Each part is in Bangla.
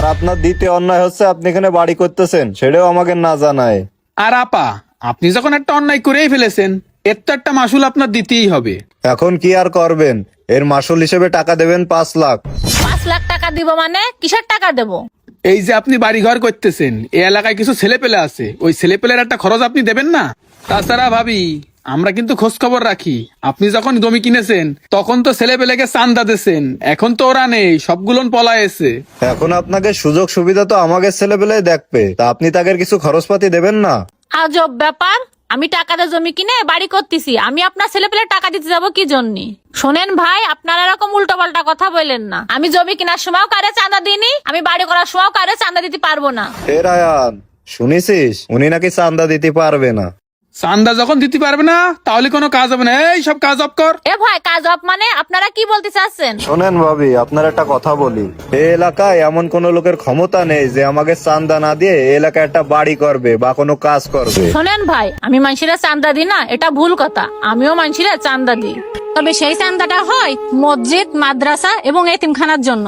আর আপনার দ্বিতীয় অন্যায় হচ্ছে আপনি এখানে বাড়ি করতেছেন, সেটাও আমাকে না জানায়। আর আপা, আপনি যখন একটা অন্যায় করেই ফেলেছেন, এর তো একটা মাসুল আপনার দিতেই হবে। এখন কি আর করবেন? এর মাসুল হিসেবে টাকা দেবেন 5 লাখ। 5 লাখ টাকা দিব মানে কিসের টাকা দেব? এই যে আপনি বাড়ি ঘর করতেছেন, এই এলাকায় কিছু ছেলে পেলে আছে, ওই ছেলে পেলের একটা খরচ আপনি দেবেন না? তাছাড়া ভাবি, আমরা কিন্তু খোঁজ খবর রাখি, আপনি যখন জমি কিনেছেন তখন তো ছেলে পেলেকে চান্দা দিয়েছেন, এখন তো ওরা নেই, সবগুলো পলায়েছে। এখন আপনাকে সুযোগ সুবিধা তো আমাকে ছেলেবেলে দেখবে, তা আপনি তাদের কিছু খরচপাতি দেবেন না? আজব ব্যাপার, আমি টাকা দিয়ে জমি কিনে বাড়ি করতেছি, আমি আপনার ছেলে পেলে টাকা দিতে যাবো কি জন্য? শোনেন ভাই, আপনারা এরকম উল্টো পাল্টা কথা বললেন না। আমি জমি কেনার সময়ও কারে চাঁদা দিইনি, আমি বাড়ি করার সময়ও কারে চাঁদা দিতে পারবো না। এ রায়ান, শুনেছিস উনি নাকি চাঁদা দিতে পারবে না। চান্দা যখন দিতে পারবে না, তাহলে কোনো কাজ হবে না। এই সব কাজ অফ কর। এ ভাই, কাজ অফ মানে আপনারা কি বলতে চাচ্ছেন? শোনেন ভাবি, আপনার একটা কথা বলি, এই এলাকায় এমন কোন লোকের ক্ষমতা নেই যে আমাকে চাঁদা না দিয়ে এই এলাকায় একটা বাড়ি করবে বা কোনো কাজ করবে। শোনেন ভাই, আমি মানুষেরা চাঁদা দিই না, এটা ভুল কথা। আমিও মানুষেরা চাঁদা দিই, তবে সেই চাঁদাটা হয় মসজিদ, মাদ্রাসা এবং এতিমখানার জন্য।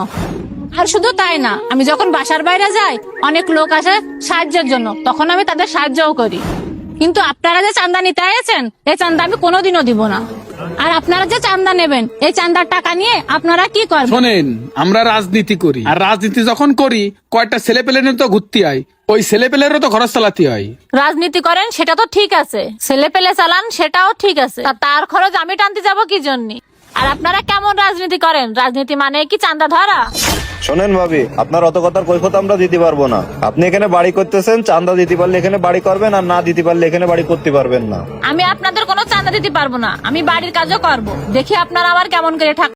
আর শুধু তাই না, আমি যখন বাসার বাইরে যাই, অনেক লোক আসে সাহায্যের জন্য, তখন আমি তাদের সাহায্যও করি। কিন্তু আপনারা যে চাঁদা নিতে আছেন, এই চাঁদা আমি কোনোদিনও দিব না। আর আপনারা যে চাঁদা নেবেন, এই চাঁদার টাকা নিয়ে আপনারা কি করবেন? শোনেন, আমরা রাজনীতি করি, আর রাজনীতি যখন করি কয়েকটা ছেলে পেলে তো ঘুরতে হয়, ওই ছেলে পেলেরও তো খরচ চালাতে হয়। রাজনীতি করেন সেটা তো ঠিক আছে, ছেলে পেলে চালান সেটাও ঠিক আছে, তা তার খরচ আমি টানতে যাব কি জন্য? আর আপনারা কেমন রাজনীতি করেন? রাজনীতি মানে কি চাঁদা ধরা? শোনেন ভাবি, আপনার অত কথার কৈফিয়ত আমরা দিতে পারবো না। আপনি এখানে বাড়ি করতেছেন, চাঁদা দিতে পারলে এখানে বাড়ি করবেন, আর না দিতে পারলে এখানে বাড়ি করতে পারবেন না। আমি আপনাদের কোনো চাঁদা দিতে পারবো না, আমি বাড়ির কাজও করব। দেখি আপনারা আবার কেমন করে